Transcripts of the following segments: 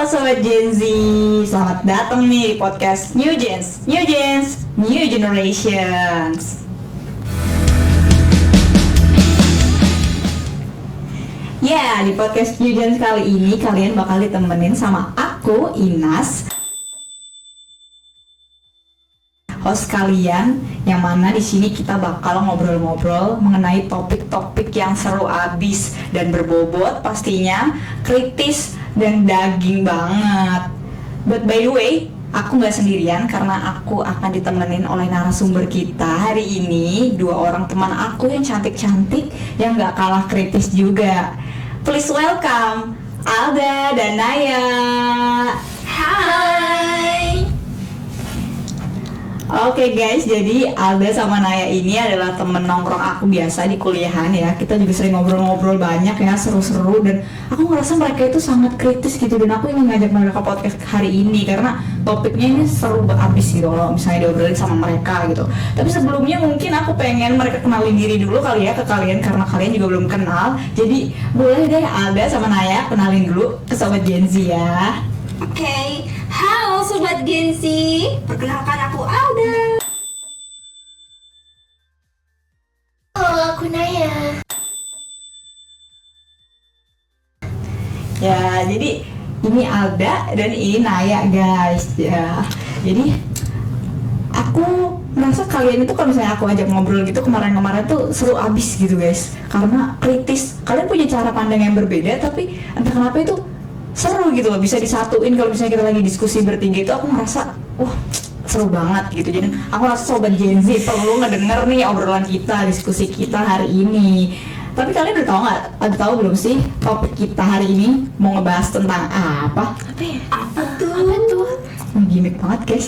Sobat Gen Z, selamat datang nih di podcast New Gens, New Generations. Ya, di podcast New Gens kali ini kalian bakal ditemenin sama aku, Inas, host kalian, yang mana di sini kita bakal ngobrol-ngobrol mengenai topik-topik yang seru abis dan berbobot, pastinya kritis dan daging banget. But by the way, aku nggak sendirian karena aku akan ditemenin oleh narasumber kita hari ini, dua orang teman aku yang cantik-cantik yang nggak kalah kritis juga. Please welcome Alda dan Naya. Hai. Oke guys, jadi Alda sama Naya ini adalah temen nongkrong aku biasa di kuliahan ya. Kita juga sering ngobrol-ngobrol banyak ya, seru-seru. Dan aku ngerasa mereka itu sangat kritis gitu. Dan aku ingin ngajak mereka ke podcast hari ini karena topiknya ini seru abis gitu loh, misalnya diobrolin sama mereka gitu. Tapi sebelumnya mungkin aku pengen mereka kenalin diri dulu kali ya ke kalian, karena kalian juga belum kenal. Jadi boleh deh Alda sama Naya kenalin dulu ke Sobat Gen Z ya. Oke. Halo Sobat Gen Z, perkenalkan aku Alda. Halo, aku Naya. Ya, jadi ini Alda dan ini Naya guys ya. Jadi aku merasa kalian itu kalau misalnya aku ajak ngobrol gitu kemarin-kemarin tuh seru abis gitu guys. Karena kritis, kalian punya cara pandang yang berbeda tapi entah kenapa itu seru gitu loh, bisa disatuin. Kalau misalnya kita lagi diskusi bertiga itu aku merasa wah seru banget gitu. Jadi aku rasa Sobat Gen Z perlu ngedenger nih obrolan kita, diskusi kita hari ini. Tapi kalian udah tahu belum sih topik kita hari ini mau ngebahas tentang apa? Apa ya? Apa tuh? Gimik banget guys.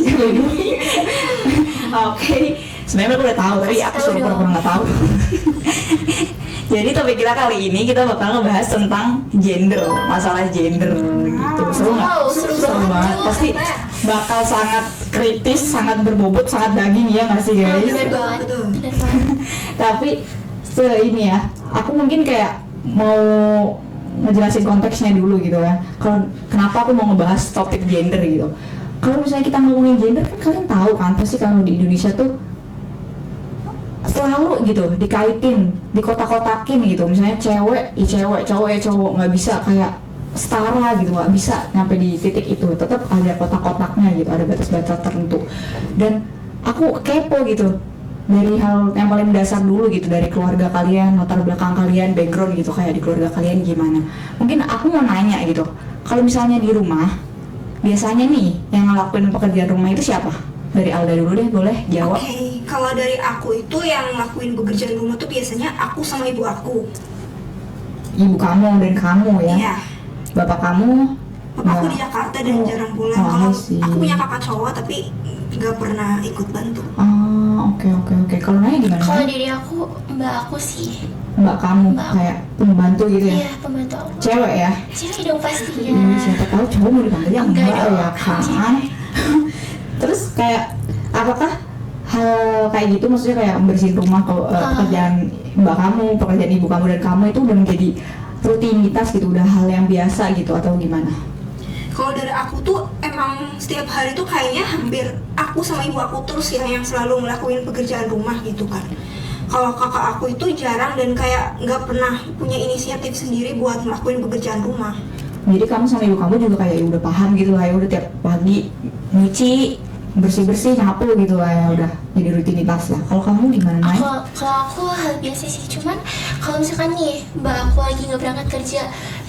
Oke, sebenarnya aku udah tahu tapi aku suruh pura-pura nggak tahu. Jadi topik kita kali ini kita bakal ngebahas tentang gender, masalah gender gitu. Seru nggak? Seru banget. Pasti bakal sangat kritis, sangat berbobot, sangat daging ya nggak sih guys? Bener banget. Tapi ini ya, aku mungkin kayak mau ngejelasin konteksnya dulu gitu ya. Kalau kenapa aku mau ngebahas topik gender gitu. Kalau misalnya kita ngomongin gender kan kalian tahu kan pasti kalau di Indonesia tuh selalu gitu dikaitin, dikotak-kotakin gitu. Misalnya cewek, cowok nggak bisa kayak setara gitu, nggak bisa nyampe di titik itu. Tetap ada kotak-kotaknya gitu, ada batas-batas tertentu. Dan aku kepo gitu dari hal yang paling dasar dulu gitu, dari keluarga kalian, latar belakang kalian, background gitu, kayak di keluarga kalian gimana. Mungkin aku mau nanya gitu, kalau misalnya di rumah biasanya nih yang ngelakuin pekerjaan rumah itu siapa? Dari Alda dulu deh, boleh jawab. Oke, kalau dari aku itu yang ngelakuin pekerjaan rumah tuh biasanya aku sama ibu aku. Ibu kamu dan kamu ya? Iya. Bapak kamu? Papaku di Jakarta dan jarang pulang. Oh, Kalau sih. aku punya kakak cowok tapi nggak pernah ikut bantu. Oke. Kalau Naya gimana? Kalau diri aku, mbak aku sih. Mbak kamu Mbak aku. kayak pembantu gitu ya? Iya, pembantu aku. Cewek ya? Cewek dong pastinya. Ini siapa tahu cowok mau dipanggil yang Enggak enggak dong. ya kan? Terus kayak apakah hal kayak gitu, maksudnya kayak membersihin rumah, kalau pekerjaan mbak kamu, pekerjaan ibu kamu dan kamu itu udah menjadi rutinitas gitu, udah hal yang biasa gitu atau gimana? Kalau dari aku tuh emang setiap hari tuh kayaknya hampir aku sama ibu aku terus ya yang selalu ngelakuin pekerjaan rumah gitu kan. Kalau kakak aku itu jarang dan kayak nggak pernah punya inisiatif sendiri buat ngelakuin pekerjaan rumah. Jadi kamu sama ibu kamu juga kayak udah paham gitu lah ya, udah tiap pagi nyuci, bersih-bersih, nyapu gitu lah ya, udah jadi rutinitas lah. Kalau kamu gimana, Nay? Kalau aku hal biasa sih, cuman kalau misalkan nih mbak aku lagi nggak berangkat kerja,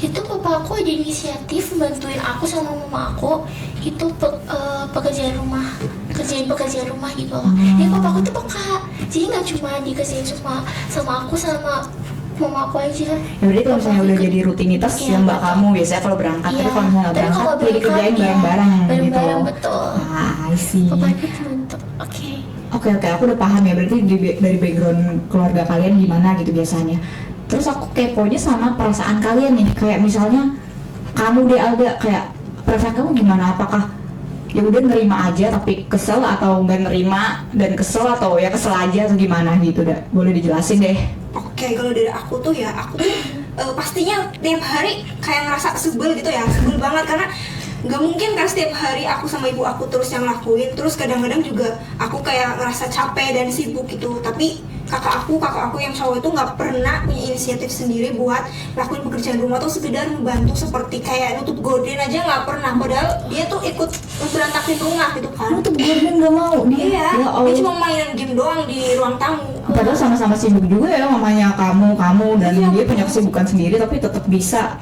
itu papa aku ada inisiatif bantuin aku sama mama aku itu pekerjaan rumah, kerjain pekerjaan rumah gitu loh. Jadi papa aku tuh peka, jadi nggak cuma dikerjain sama aku sama mama aku aja. Ya berarti kalau misalnya udah jadi rutinitas Iya, ya mbak betul. kamu biasanya kalau berangkat, tapi kalau misalnya nggak Tapi berangkat kalau jadi kerjain berangkat, bareng-bareng gitu. bareng-bareng betul. I see. Papa aku bantu. Oke. Oke, aku udah paham ya, berarti dari background keluarga kalian gimana gitu biasanya. Terus aku keponya sama perasaan kalian nih, kayak misalnya kamu deh Alda, kayak perasaan kamu gimana? Apakah ya udah nerima aja tapi kesel, atau nggak nerima dan kesel, atau ya kesel aja atau gimana gitu? Dah boleh dijelasin deh. Oke, kalau dari aku tuh ya, aku tuh pastinya tiap hari kayak ngerasa sebel gitu ya, sebel banget karena nggak mungkin kan setiap hari aku sama ibu aku terus yang lakuin. Terus kadang-kadang juga aku kayak ngerasa capek dan sibuk gitu. Tapi kakak aku yang cowok itu nggak pernah punya inisiatif sendiri buat lakuin pekerjaan rumah atau sekedar membantu seperti kayak nutup gorden aja nggak pernah. Padahal dia tuh ikut berantakin rumah gitu kan. Nutup gorden nggak mau dia. Iya, Ya Allah. dia cuma mainan game doang di ruang tamu. Padahal sama-sama sibuk juga ya, mamanya kamu dan Iya, dia betul. punya kesibukan sendiri tapi tetap bisa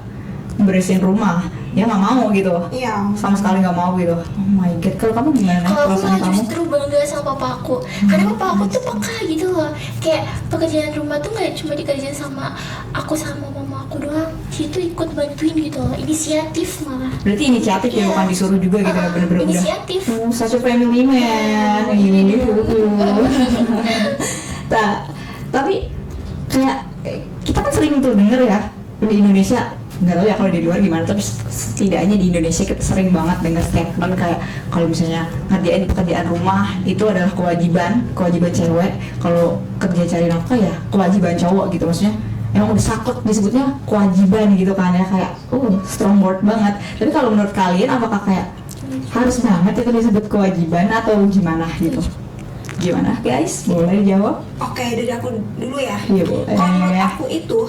beresin rumah. Dia nggak mau gitu, Iya. sama sekali nggak mau gitu. Oh my god, kalau kamu gimana? Kalau aku Perasaan malah kamu? justru bangga sama papa aku, karena papa aku tuh peka gitu loh. Kayak pekerjaan rumah tuh nggak cuma dikerjain sama aku sama mama aku doang, dia tuh ikut bantuin gitu loh, inisiatif malah. Berarti inisiatif ya, Iya. bukan disuruh juga gitu ya, bener-bener udah. Inisiatif. Oh, such a family man. Tapi kayak kita kan sering tuh denger ya di Indonesia, nggak tahu ya kalau di luar gimana, tapi setidaknya di Indonesia kita sering banget dengar statement kayak kalau misalnya ngerjain pekerjaan rumah itu adalah kewajiban cewek, kalau kerja cari nafkah ya kewajiban cowok gitu. Maksudnya emang udah saklek disebutnya kewajiban gitu kan ya, kayak strong word banget. Tapi kalau menurut kalian apakah kayak harus banget itu disebut kewajiban atau gimana gitu? Gimana guys? Boleh jawab? Oke, dari aku dulu ya. Iya, boleh. Kalau menurut aku itu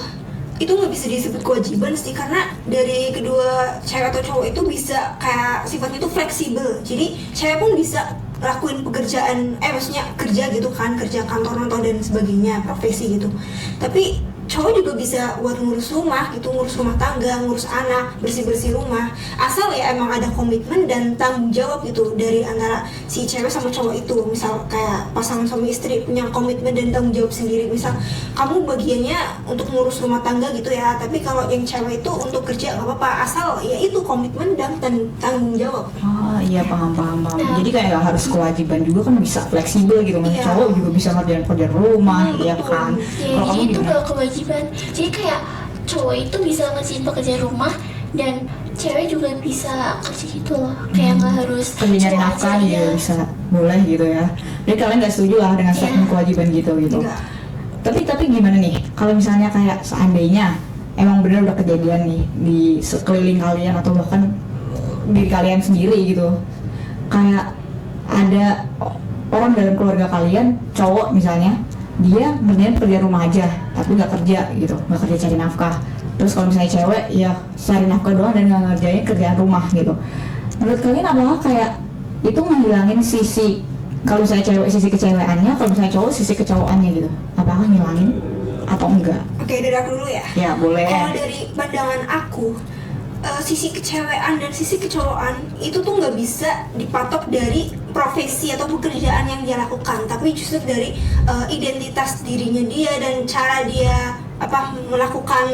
nggak bisa disebut kewajiban sih, karena dari kedua cewek atau cowok itu bisa kayak sifatnya itu fleksibel. Jadi cewek pun bisa lakuin pekerjaan, maksudnya kerja gitu kan, kerja kantor dan sebagainya, profesi gitu. Tapi cowok juga bisa buat ngurus rumah gitu, ngurus rumah tangga, ngurus anak, bersih-bersih rumah. Asal ya emang ada komitmen dan tanggung jawab gitu dari antara si cewek sama cowok itu. Misal kayak pasangan suami istri punya komitmen dan tanggung jawab sendiri. Misal kamu bagiannya untuk ngurus rumah tangga gitu ya, tapi kalau yang cewek itu untuk kerja nggak apa-apa, asal ya itu komitmen dan tanggung jawab. Oh iya, paham. Jadi kayak nggak harus kewajiban juga kan, bisa fleksibel gitu. Iya. Cowok juga bisa ngerjain pekerjaan rumah, ya betul. kan. Ya, Kalau kamu jadi itu gimana? gak kewajiban. Jadi kayak cowok itu bisa ngerjain pekerjaan rumah dan cewek juga bisa kerja gitu loh. Kayak nggak harus Kerja nyari cowok nafkah aja, ya ya. bisa, boleh gitu ya. Jadi kalian nggak setuju lah dengan statement Iya. kewajiban gitu. Enggak. Tapi gimana nih kalau misalnya kayak seandainya emang benar udah kejadian nih di sekeliling kalian atau bahkan diri kalian sendiri gitu, kayak ada orang dalam keluarga kalian, cowok misalnya, dia ngerjain pekerjaan rumah aja tapi nggak kerja gitu, nggak kerja cari nafkah. Terus kalau misalnya cewek ya cari nafkah doang dan nggak ngerjain kerjaan rumah gitu. Menurut kalian apakah kayak itu ngilangin sisi, kalau misalnya cewek sisi keceweannya, kalau misalnya cowok sisi kecowokannya gitu, apakah ngilangin atau enggak? Oke, dari aku dulu ya. Ya boleh. Kalau dari pandangan aku, sisi kecewean dan sisi kecowokan itu tuh nggak bisa dipatok dari profesi atau pekerjaan yang dia lakukan, tapi justru dari identitas dirinya dia dan cara dia melakukan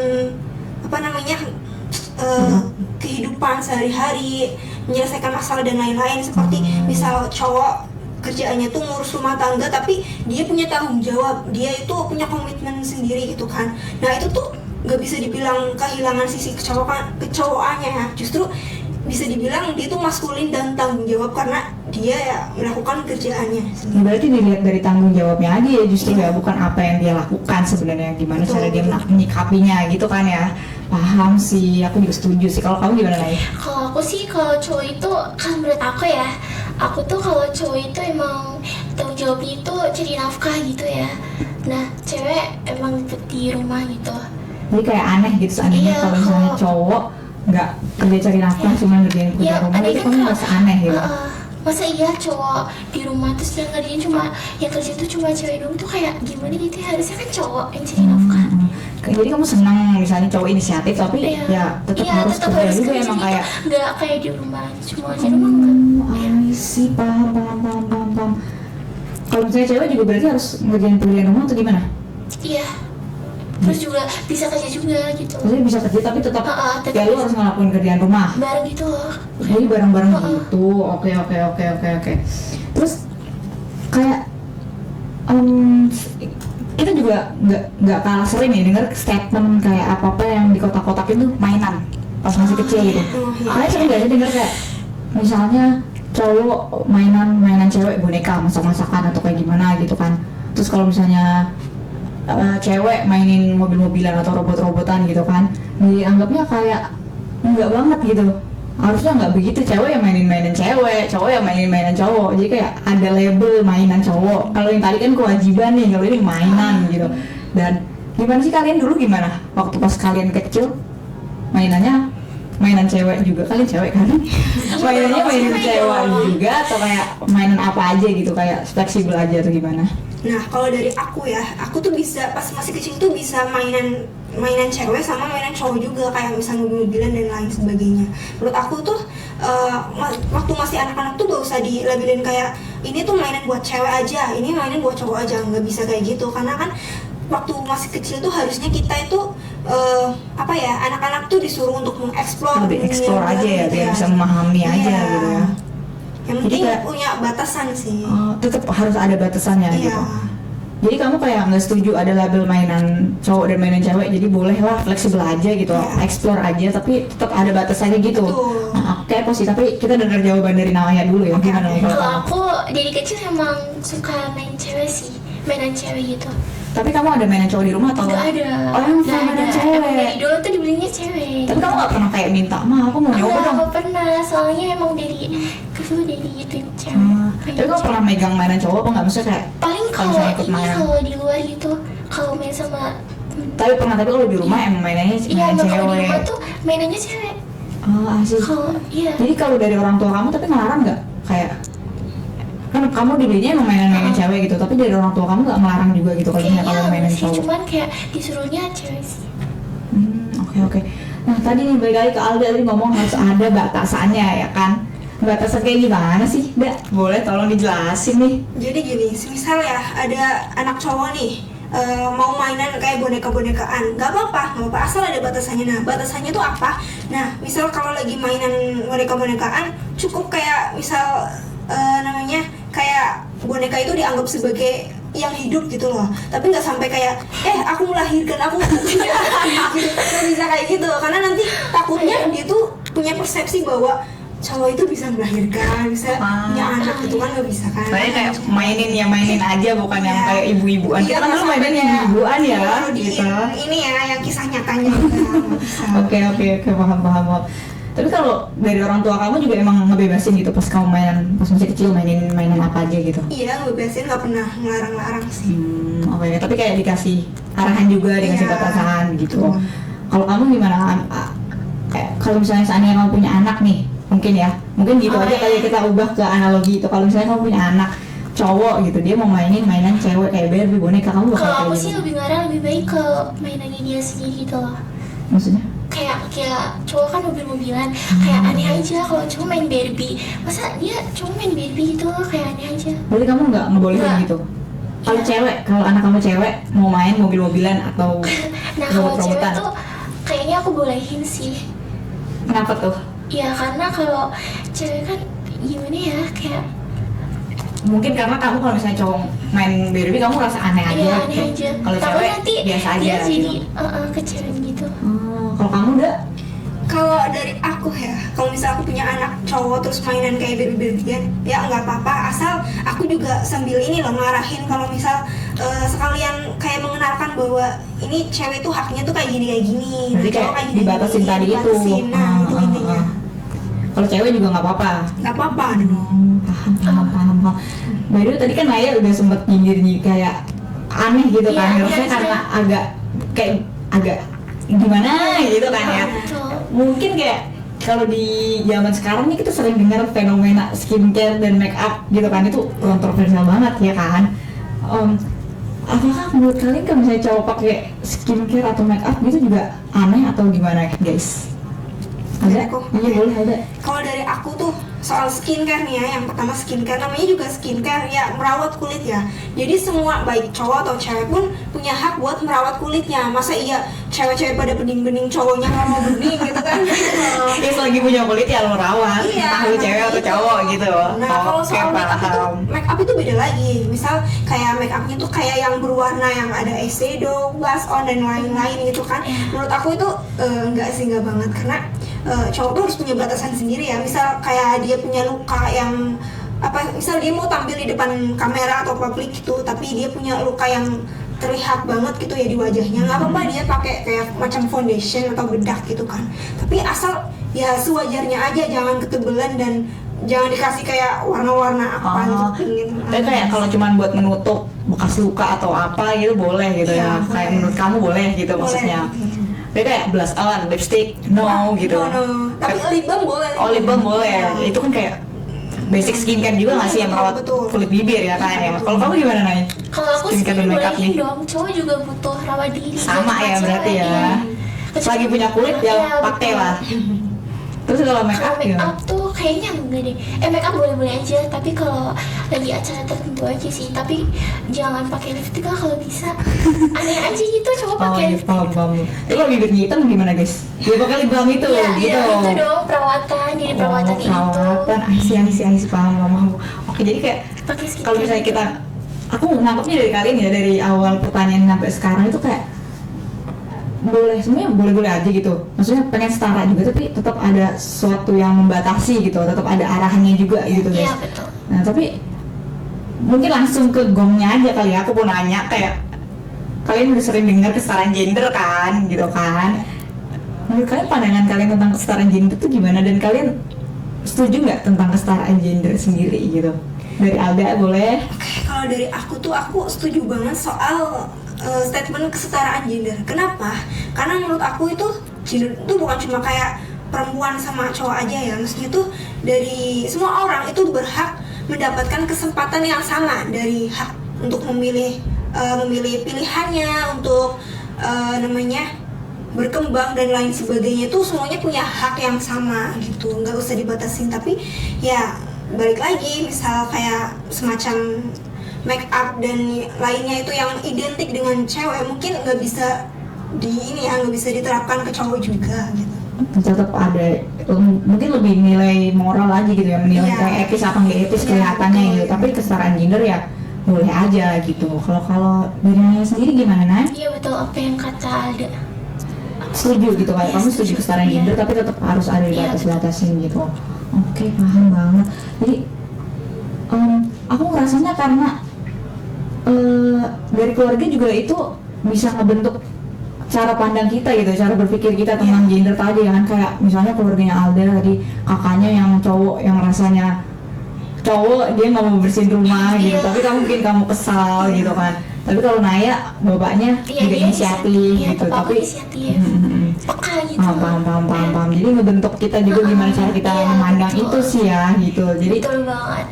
kehidupan sehari-hari, menyelesaikan masalah dan lain-lain. Seperti misal cowok kerjaannya tuh ngurus rumah tangga tapi dia punya tanggung jawab, dia itu punya komitmen sendiri gitu kan. Nah itu tuh nggak bisa dibilang kehilangan sisi kecowokannya ya, justru bisa dibilang dia tuh maskulin dan tanggung jawab karena dia ya melakukan kerjaannya sendiri. Ya, berarti dilihat dari tanggung jawabnya aja ya justru ya, bukan apa yang dia lakukan sebenarnya, gimana Betul, cara dia betul. menyikapinya gitu kan ya. Paham sih, aku juga setuju sih. Kalau kamu gimana nih? Kalau aku sih, kalau cowok itu kan menurut aku ya, aku tuh kalau cowok itu emang tanggung jawabnya itu cari nafkah gitu ya. Nah cewek emang di rumah gitu. Jadi kayak aneh gitu seandainya Iya, kalau misalnya kalau- cowok nggak kerja cari nafkah, cuma ngerjain pekerjaan rumah, ada itu kan kamu kalau- merasa aneh gitu. masa iya cowok di rumah terus yang ngerjain cuma yang kerja tuh cuma cewek doang, tuh kayak gimana gitu ya, harusnya kan cowok yang cari nafkah. Jadi kamu senang misalnya cowok inisiatif tapi Iya. ya tetap Iya, harus tetap kerja harus juga, kerja emang gitu. kayak Nggak kayak di rumah cuma aja rumah enggak. I see, paham. Kalau misalnya cewek juga berarti harus ngerjain pekerjaan rumah atau gimana? Iya, terus juga bisa kerja juga gitu, Maksudnya bisa kerja tapi tetap tetap ya lu harus ngelakuin kerjaan rumah. bareng gitu loh. Jadi bareng-bareng gitu. Oke. Terus kayak kita juga nggak kalah sering nih dengar statement kayak apa yang di kotak-kotakin tuh mainan pas masih kecil gitu. Kalian sering nggak sih dengar kayak misalnya cowok mainan cewek boneka masak-masakan atau kayak gimana gitu kan. Terus kalau misalnya cewek mainin mobil-mobilan atau robot-robotan gitu kan, dianggapnya kayak enggak banget gitu. harusnya nggak begitu, cewek yang mainin cewek, cowok yang mainin cowok. Jadi kayak ada label mainan cowok. Kalau yang tadi kan kewajiban nih, kalau ini mainan gitu. Dan gimana sih kalian dulu gimana? Waktu pas kalian kecil mainannya mainan cewek juga, kalian cewek kan? Mainannya mainan cewek juga atau kayak mainan apa aja gitu, kayak fleksibel aja atau gimana? Nah, kalau dari aku ya, aku tuh bisa pas masih kecil tuh bisa mainan cewek sama mainan cowok juga, kayak misalnya mobil-mobilan dan lain sebagainya. Menurut aku tuh waktu masih anak-anak tuh gak usah dilabelin kayak ini tuh mainan buat cewek aja, ini mainan buat cowok aja, nggak bisa kayak gitu. Karena kan waktu masih kecil tuh harusnya kita itu anak-anak tuh disuruh untuk mengeksplor, Lebih explore aja ya, gitu biar bisa memahami aja Iya. gitu ya. Yang Jadi penting kayak- punya batasan sih. Tetap harus ada batasannya Iya. gitu. Jadi kamu kayak nggak setuju ada label mainan cowok dan mainan cewek, jadi bolehlah fleksibel aja gitu, Iya. explore aja, tapi tetap ada batasannya gitu. Betul. Nah, oke posisi, tapi kita dengar jawaban dari Nawaya dulu ya. Oke, Gimana oke. nih kalau Kalau kamu? aku dari kecil emang suka main cewek sih, mainan cewek gitu. Tapi kamu ada mainan cowok di rumah atau? Nggak ada. Oh, yang Nggak mainan ada. cewek. Emang dari dulu tuh dibelinya cewek. Tapi kamu nggak pernah kayak minta, ma aku mau nyoba dong. Nggak pernah, soalnya emang dari kedua dari itu cewek. Tapi kamu pernah megang mainan cowok apa nggak? Maksudnya kayak Paling kalau kalau misalnya ikut ini main. kalau di luar gitu, kalau main sama Tapi kalau di rumah emang mainannya iya, mainan emang kalau di cewek. rumah tuh mainannya cewek. Oh asik. Kalau iya. Jadi kalau dari orang tua kamu tapi ngelarang nggak? Kayak kan kamu dibelinya emang mainan cewek gitu, tapi dari orang tua kamu nggak ngelarang juga gitu kalau misalnya Kayaknya kamu mainan sih, cowok? cuman kayak disuruhnya cewek sih. Oke. Nah tadi nih balik lagi ke Alda, tadi ngomong harus ada batasannya ya kan? Batasan kayak gimana sih, Da? Boleh tolong dijelasin nih. Jadi gini, misal ya ada anak cowok nih mau mainan kayak boneka-bonekaan, nggak apa-apa, asal ada batasannya. Nah, batasannya tuh apa? Nah, misal kalau lagi mainan boneka-bonekaan, cukup kayak misal namanya kayak boneka itu dianggap sebagai yang hidup gitu loh, tapi nggak sampai kayak aku melahirkan aku nggak bisa kayak gitu, karena nanti takutnya dia tuh punya persepsi bahwa cowok itu bisa melahirkan, bisa punya anak gitu kan, nggak bisa kan. Saya kayak mainin aja, bukan yang Iya. kayak ibu-ibuan. Iya, Kita kan dulu nggak mainin sampai kayak ibu-ibuan ya, kalau di gitu. ini ya yang kisah nyatanya gitu, nggak bisa. Oke, paham. Tapi kalau dari orang tua kamu juga emang ngebebasin gitu pas kamu pas masih kecil mainin mainan apa aja gitu? Iya, ngebebasin, nggak pernah ngelarang-larang sih. Oke, tapi kayak dikasih arahan juga, dikasih Iya. batasan gitu. Betul. Kalau kamu gimana? Kayak kalau misalnya seandainya kamu punya anak nih, mungkin gitu Oh, aja iya. kayak kita ubah ke analogi itu. Kalau misalnya kamu punya anak cowok gitu, dia mau mainin mainan cewek kayak Barbie, boneka, kamu bakal Kalau kayak aku gitu? sih lebih ngarang lebih baik ke mainannya dia sendiri gitu loh. Maksudnya? Kayak cowok kan mobil-mobilan, kayak aneh aja kalau cowok main Barbie. Masa dia cowok main Barbie gitu, kayak aneh aja. Berarti kamu nggak ngebolehin Nggak. gitu? Kalau Iya. cewek, kalau anak kamu cewek mau main mobil-mobilan atau Nah kalau cewek robot-robotan, tuh kayaknya aku bolehin sih. kenapa tuh? Ya karena kalau cewek kan gimana ya, kayak Mungkin karena kamu kalau misalnya cowok main Barbie kamu rasa aneh aja. iya aneh gitu. aja. Kalau Tapi cewek nanti biasa aja. dia jadi gitu. kecewaan gitu. Kalau kamu udah? Kalau dari aku ya, kalau misal aku punya anak cowok terus mainan kayak Barbie-Barbian, ya nggak apa-apa, asal aku juga sambil ini loh ngarahin kalau misal sekalian kayak mengenalkan bahwa ini cewek tuh haknya tuh kayak gini. Berarti Nah, kayak cowok kayak gini, dibatasin iya, tadi itu. dibatasin. Nah, itu intinya. Kalau cewek juga nggak apa-apa. Nggak apa-apa dong. Paham. By the way, tadi kan Naya udah sempet nyindir kayak aneh gitu kan, Iya, harusnya iya, karena iya. agak gimana gitu kan ya. Betul. Mungkin kayak kalau di zaman sekarang nih kita sering dengar fenomena skincare dan make up gitu kan, itu kontroversial banget ya kan. Apakah menurut kalian kalau misalnya cowok pakai skincare atau make up gitu juga aneh atau gimana guys? Ada? Dari aku. Iya boleh ada. Kalau dari aku tuh soal skincare nih ya, yang pertama skincare, namanya juga skincare ya, merawat kulit ya. Jadi semua baik cowok atau cewek pun punya hak buat merawat kulitnya. Masa iya cewek-cewek pada bening-bening, cowoknya nggak mau bening gitu kan? Ya selagi punya kulit ya lo rawat, Iya, entah lu cewek atau gitu. cowok gitu. Nah kalau Oke, soal paham. make up itu beda lagi. Misal kayak make upnya tuh kayak yang berwarna, yang ada eyeshadow, blush on dan lain-lain gitu kan. Menurut aku itu enggak sih, enggak banget, karena cowok tuh harus punya batasan sendiri ya. Misal kayak dia punya luka yang misal dia mau tampil di depan kamera atau publik gitu, tapi dia punya luka yang terlihat banget gitu ya di wajahnya. Nggak apa-apa dia pakai kayak macam foundation atau bedak gitu kan, tapi asal ya sewajarnya aja, jangan ketebelan dan jangan dikasih kayak warna-warna apa gitu pingin. Tapi kayak kalau cuman buat menutup bekas luka atau apa gitu boleh gitu Iya, ya. Kayak boleh. menurut kamu boleh gitu Boleh. maksudnya. Tapi kayak blush on, lipstick, no gitu. No. Tapi lip balm boleh. Oh, lip balm boleh. Iya. Itu kan kayak basic skincare juga nggak sih yang merawat Betul. kulit bibir ya kan ya. Kalau kamu gimana Nay? Kalau aku sih Skincare dan makeup bolehin nih. dong, cowok juga butuh rawat diri. Sama Bukan ya cewek, berarti ya. iya. Selagi punya kulit ya pakai betul. lah. Terus kalau make Kalau up make ya. up tuh kayaknya enggak deh. Make up boleh-boleh aja, tapi kalau lagi acara tertentu aja sih. Tapi jangan pakai lipstick lah kalau bisa. Aneh aja gitu cowok Oh pakai iya, lipstick. paham. Tapi kalau bibirnya hitam gimana guys? Dia pakai lip balm itu Iya, gitu. iya, itu dong perawatan, jadi perawatan itu. Perawatan, I see, paham. Oke, jadi kayak Pakai skincare. kalau misalnya kita, aku nangkepnya dari kalian ya, dari awal pertanyaan sampai sekarang itu kayak boleh, semuanya boleh-boleh aja gitu. Maksudnya pengen setara juga, tapi tetap ada sesuatu yang membatasi gitu, tetap ada arahannya juga gitu guys. Iya, betul. Nah tapi mungkin langsung ke gongnya aja kali ya. Aku mau nanya kayak kalian udah sering dengar kesetaraan gender kan, gitu kan? Menurut kalian pandangan kalian tentang kesetaraan gender itu gimana, dan kalian setuju nggak tentang kesetaraan gender sendiri gitu? Dari Alda boleh? Oke, kalau dari aku tuh aku setuju banget soal statement kesetaraan gender. Kenapa? Karena menurut aku itu gender itu bukan cuma kayak perempuan sama cowok aja ya. Maksudnya tuh dari semua orang itu berhak mendapatkan kesempatan yang sama, dari hak untuk memilih memilih pilihannya, untuk namanya berkembang dan lain sebagainya, itu semuanya punya hak yang sama gitu, nggak usah dibatasin. Tapi ya balik lagi, misal kayak semacam make up dan lainnya itu yang identik dengan cewek, mungkin nggak bisa nggak bisa diterapkan ke cowok juga gitu. Tetap ada mungkin lebih nilai moral aja gitu ya, menilai Iya. kayak etis apa nggak etis Iya, kelihatannya betul. gitu. Tapi kesetaraan gender ya boleh aja gitu. Kalau dari Naya sendiri gimana Nay? Iya betul apa yang kata Alda. Setuju gitu kayak Iya, kamu setuju setuju. kesetaraan Iya. gender tapi tetap harus ada Iya, batas-batasin gitu. Oke, paham banget. Jadi aku ngerasanya karena dari keluarga juga itu bisa ngebentuk cara pandang kita gitu, cara berpikir kita tentang gender tadi kan. Kayak misalnya keluarganya Alda tadi, kakaknya yang cowok yang rasanya cowok dia nggak mau bersihin rumah gitu, Iya. tapi mungkin kamu kesal gitu kan. Tapi kalau Naya bapaknya Iya, juga dia inisiatif iya, gitu, papa tapi inisiatif. Hmm. Peka gitu. Paham. Jadi ngebentuk kita juga gimana cara kita Iya, memandang betul. itu sih ya gitu. Jadi Betul banget.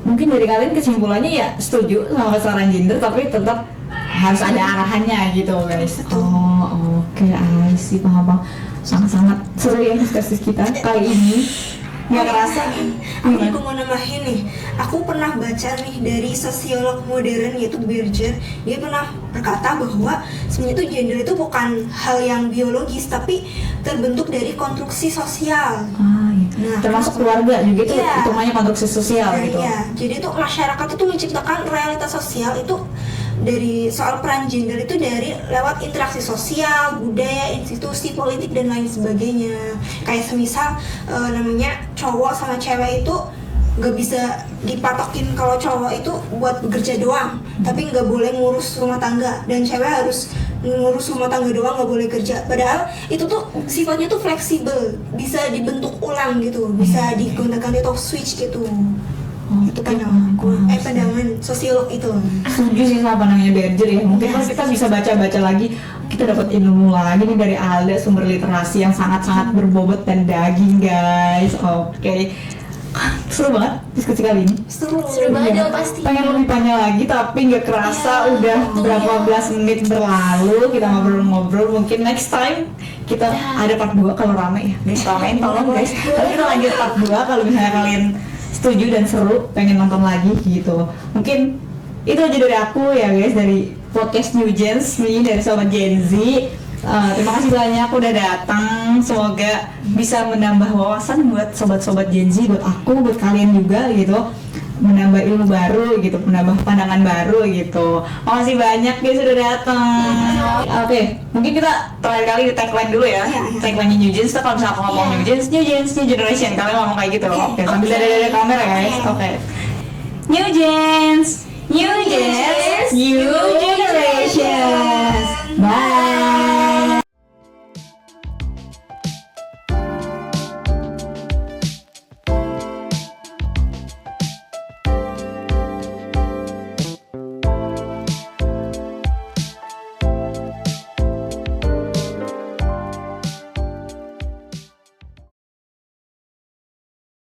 mungkin dari kalian kesimpulannya ya setuju sama kesetaraan gender tapi tetap harus ada arahannya gitu guys. Oh oke, I see, paham. Sangat-sangat seru ya diskusi kita kali ini. Nggak kerasa. Aku juga mau nambahin nih, aku pernah baca nih dari sosiolog modern yaitu Berger. Dia pernah berkata bahwa sebenarnya itu gender itu bukan hal yang biologis, tapi terbentuk dari konstruksi sosial. Iya. Nah, Termasuk keluarga juga itu Iya. hitungannya konstruksi sosial Nah, gitu. iya. Jadi itu masyarakat itu menciptakan realitas sosial itu dari soal peran gender itu dari lewat interaksi sosial, budaya, institusi, politik dan lain sebagainya. Kayak semisal namanya cowok sama cewek itu nggak bisa dipatokin kalau cowok itu buat bekerja doang, tapi nggak boleh ngurus rumah tangga, dan cewek harus ngurus rumah tangga doang, nggak boleh kerja. Padahal itu tuh sifatnya tuh fleksibel, bisa dibentuk ulang gitu, bisa digunakan atau switch gitu. Itu pandangan aku, pandangan sosiolog itu. Setuju sih sama pandangannya Berger ya. Mungkin kalau kita bisa baca-baca lagi, kita dapat ilmu lagi nih dari Alda, sumber literasi yang sangat-sangat berbobot dan daging guys. Oke. Seru banget diskusi kali ini. Seru banget Iya. dong pasti. Pengen lebih panjang lagi tapi nggak kerasa Iya, udah betul. berapa belas menit berlalu kita ngobrol-ngobrol. Mungkin next time kita Ya. ada part 2 kalau rame ya guys, ramein tolong guys. Tapi kita lanjut part 2 kalau misalnya kalian setuju dan seru pengen nonton lagi gitu. Mungkin itu aja dari aku ya guys, dari podcast New Gens nih, dari Sobat Gen Z. Terima kasih banyak udah datang. Semoga bisa menambah wawasan buat sobat-sobat Gen Z, buat aku, buat kalian juga gitu, menambah ilmu baru gitu, menambah pandangan baru gitu. Makasih banyak guys udah datang. Oke, mungkin kita terakhir kali di tagline dulu ya. Tagline New Gens, kalau misalnya aku ngomong New Gens, New Generation, kalian ngomong kayak gitu. Oke, sambil Oke. dari kamera guys. Oke. New Gens.